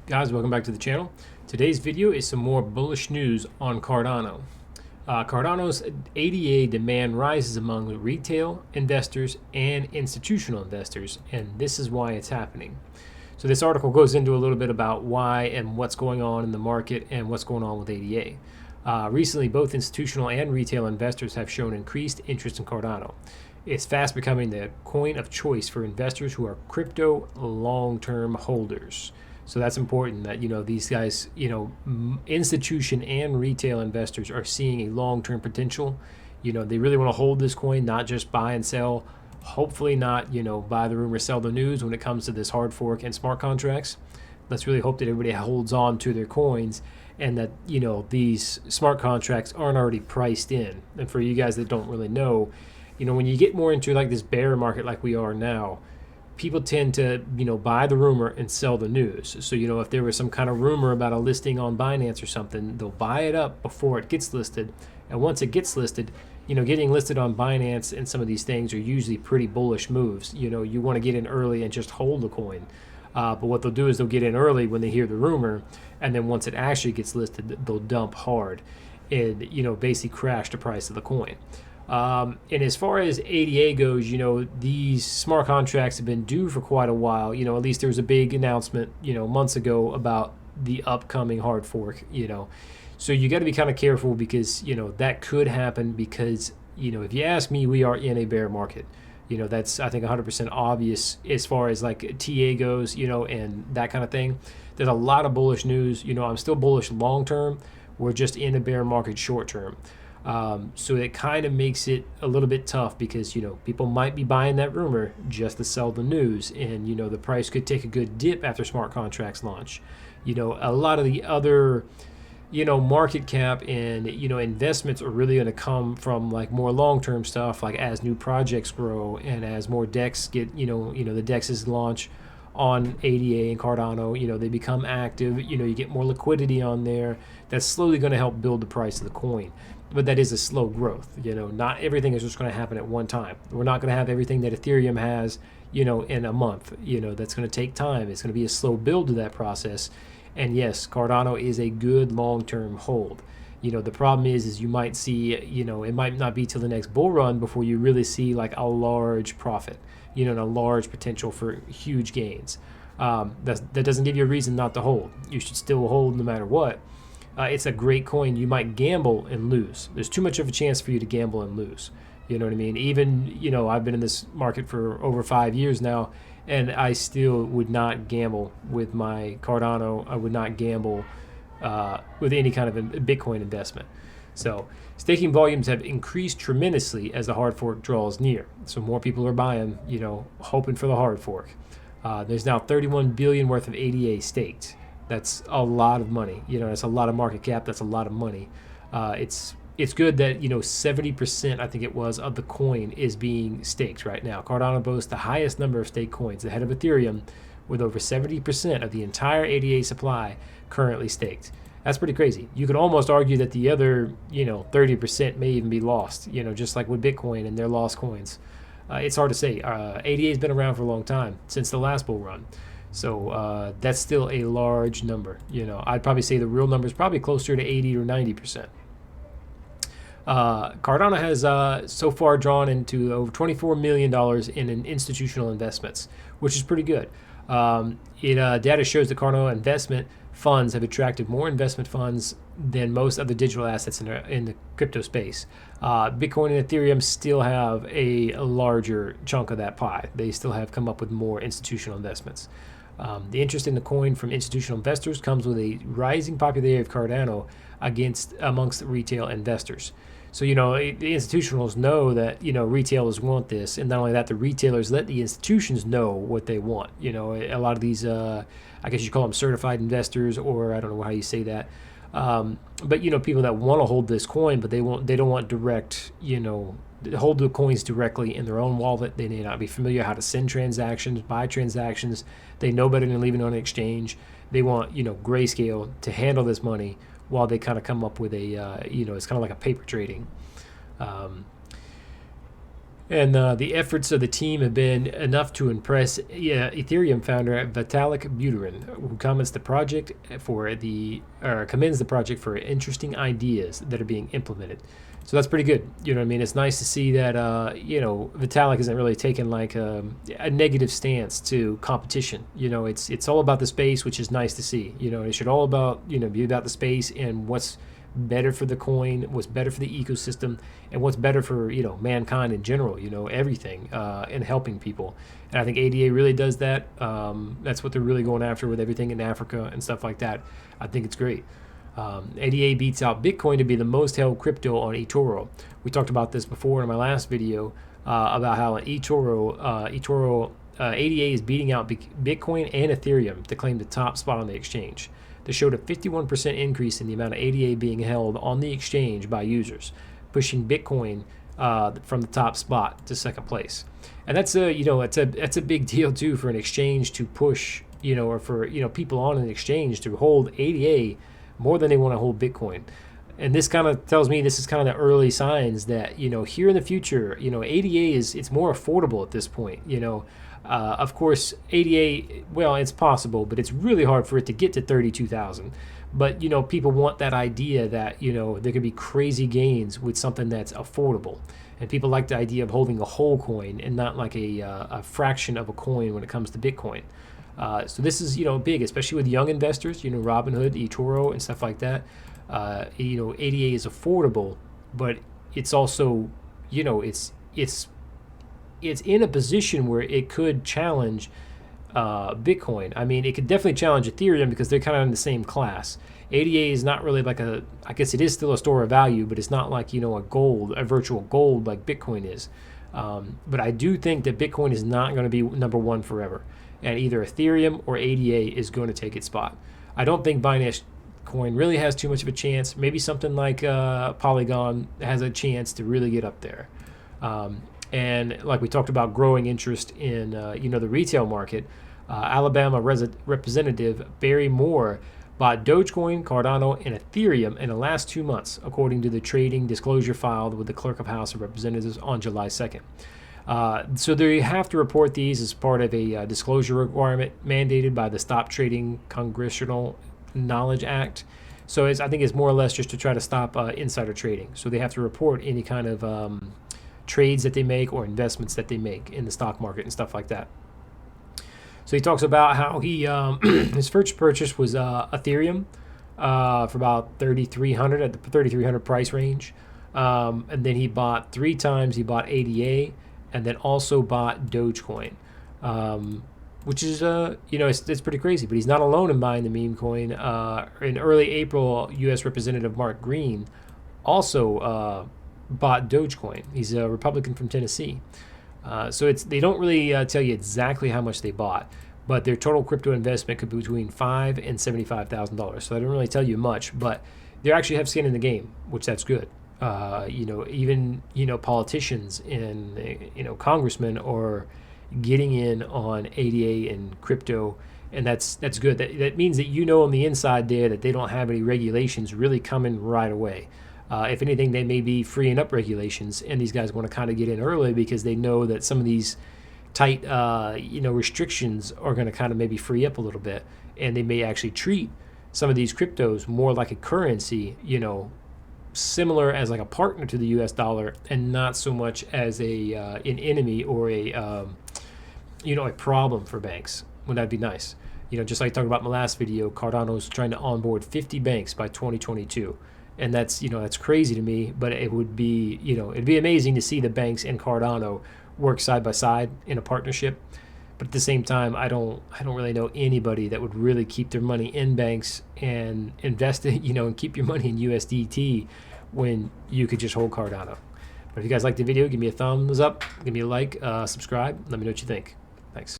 Guys, welcome back to the channel. Today's video is some more bullish news on Cardano. Cardano's ADA demand rises among retail investors and institutional investors, and this is why it's happening. So this article goes into a little bit about why and what's going on in the market and what's going on with ADA. Recently, both institutional and retail investors have shown increased interest in Cardano. It's fast becoming the coin of choice for investors who are crypto long-term holders. So that's important that, these guys, institution and retail investors are seeing a long-term potential. They really want to hold this coin, not just buy and sell. Hopefully not, buy the rumor, sell the news when it comes to this hard fork and smart contracts. Let's really hope that everybody holds on to their coins and that, these smart contracts aren't already priced in. And for you guys that don't really know, when you get more into like this bear market like we are now, people tend to, buy the rumor and sell the news. So, if there was some kind of rumor about a listing on Binance or something, they'll buy it up before it gets listed. And once it gets listed, getting listed on Binance and some of these things are usually pretty bullish moves. You want to get in early and just hold the coin. But what they'll do is they'll get in early when they hear the rumor, and then once it actually gets listed, they'll dump hard and, basically crash the price of the coin. And as far as ADA goes, these smart contracts have been due for quite a while. At least there was a big announcement, months ago about the upcoming hard fork, So you got to be kind of careful because, that could happen because, if you ask me, we are in a bear market. That's, I think, 100% obvious as far as like TA goes, and that kind of thing. There's a lot of bullish news. I'm still bullish long term. We're just in a bear market short term. So it kind of makes it a little bit tough because, people might be buying that rumor just to sell the news. And, the price could take a good dip after smart contracts launch. A lot of the other, market cap and, investments are really going to come from like more long-term stuff, like as new projects grow and as more DEX get, the DEXs launch on ADA and Cardano, they become active, you get more liquidity on there. That's slowly going to help build the price of the coin. But that is a slow growth. Not everything is just going to happen at one time. We're not going to have everything that Ethereum has, in a month. That's going to take time. It's going to be a slow build to that process. And yes, Cardano is a good long-term hold. The problem is you might see, it might not be till the next bull run before you really see like a large profit, and a large potential for huge gains. That doesn't give you a reason not to hold. You should still hold no matter what. It's a great coin. You might gamble and lose. There's too much of a chance for you to gamble and lose. You know what I mean? Even, I've been in this market for over 5 years now, and I still would not gamble with my Cardano. I would not gamble with any kind of a Bitcoin investment. So staking volumes have increased tremendously as the hard fork draws near. So more people are buying, hoping for the hard fork. There's now 31 billion worth of ADA staked. That's a lot of money. That's a lot of market cap. That's a lot of money. It's good that 70%, I think it was, of the coin is being staked right now. Cardano boasts the highest number of staked coins ahead of Ethereum, with over 70% of the entire ADA supply currently staked. That's pretty crazy. You could almost argue that the other 30% may even be lost. Just like with Bitcoin and their lost coins. It's hard to say. ADA has been around for a long time, since the last bull run. So that's still a large number. I'd probably say the real number is probably closer to 80 or 90%. Cardano has so far drawn into over $24 million in institutional investments, which is pretty good. Data shows that Cardano investment funds have attracted more investment funds than most other digital assets in the crypto space. Bitcoin and Ethereum still have a larger chunk of that pie. They still have come up with more institutional investments. The interest in the coin from institutional investors comes with a rising popularity of Cardano amongst retail investors. So, the institutionals know that, retailers want this. And not only that, the retailers let the institutions know what they want. A lot of these, I guess you call them certified investors, or I don't know how you say that. But, people that want to hold this coin, but they don't want direct, hold the coins directly in their own wallet. They may not be familiar how to send transactions, buy transactions. They know better than leaving it on an exchange. They want, Grayscale to handle this money while they kind of come up with a, it's kind of like a paper trading. And the efforts of the team have been enough to impress Ethereum founder Vitalik Buterin, who commends the project commends the project for interesting ideas that are being implemented. So that's pretty good. You know what I mean? It's nice to see that Vitalik isn't really taking like a negative stance to competition. It's all about the space, which is nice to see. It should all be about the space and what's better for the coin, what's better for the ecosystem, and what's better for mankind in general. Everything and helping people. And I think ADA really does that. That's what they're really going after with everything in Africa and stuff like that. I think it's great. ADA beats out Bitcoin to be the most held crypto on eToro. We talked about this before in my last video about how eToro ADA is beating out Bitcoin and Ethereum to claim the top spot on the exchange. They showed a 51% increase in the amount of ADA being held on the exchange by users, pushing Bitcoin from the top spot to second place. And that's a big deal too for an exchange to push, or for people on an exchange to hold ADA more than they want to hold Bitcoin. And this kind of tells me this is kind of the early signs that here in the future, ADA it's more affordable at this point. Of course, ADA, well, it's possible, but it's really hard for it to get to 32,000. But people want that idea that there could be crazy gains with something that's affordable, and people like the idea of holding a whole coin and not like a fraction of a coin when it comes to Bitcoin. So this is big, especially with young investors. Robinhood, eToro, and stuff like that. ADA is affordable, but it's also it's in a position where it could challenge Bitcoin. I mean, it could definitely challenge Ethereum because they're kind of in the same class. ADA is not really like I guess it is still a store of value, but it's not like a virtual gold like Bitcoin is. But I do think that Bitcoin is not going to be number one forever, and either Ethereum or ADA is going to take its spot. I don't think Binance Coin really has too much of a chance. Maybe something like Polygon has a chance to really get up there. And like we talked about, growing interest in the retail market. Alabama Representative Barry Moore bought Dogecoin, Cardano, and Ethereum in the last 2 months, according to the trading disclosure filed with the Clerk of House of Representatives on July 2nd. So they have to report these as part of a disclosure requirement mandated by the Stop Trading Congressional Knowledge Act. So I think it's more or less just to try to stop insider trading. So they have to report any kind of trades that they make or investments that they make in the stock market and stuff like that. So he talks about how he his first purchase was Ethereum for about 3,300 at the 3,300 price range, and then he bought 3 times. He bought ADA, and then also bought Dogecoin, which is it's pretty crazy. But he's not alone in buying the meme coin. In early April, U.S. Representative Mark Green also bought Dogecoin. He's a Republican from Tennessee. So they don't really tell you exactly how much they bought, but their total crypto investment could be between $5,000 and $75,000. So they don't really tell you much, but they actually have skin in the game, which that's good. Even politicians and congressmen are getting in on ADA and crypto, and that's good. That means that on the inside there that they don't have any regulations really coming right away. If anything, they may be freeing up regulations, and these guys want to kind of get in early because they know that some of these tight, restrictions are going to kind of maybe free up a little bit, and they may actually treat some of these cryptos more like a currency, similar as like a partner to the U.S. dollar, and not so much as an enemy or a problem for banks. Wouldn't that be nice? Just like I talked about in my last video, Cardano's trying to onboard 50 banks by 2022. And that's crazy to me, but it would be it'd be amazing to see the banks and Cardano work side by side in a partnership. But at the same time, I don't really know anybody that would really keep their money in banks and invest it, and keep your money in USDT when you could just hold Cardano. But if you guys liked the video, give me a thumbs up, give me a like, subscribe, let me know what you think. Thanks.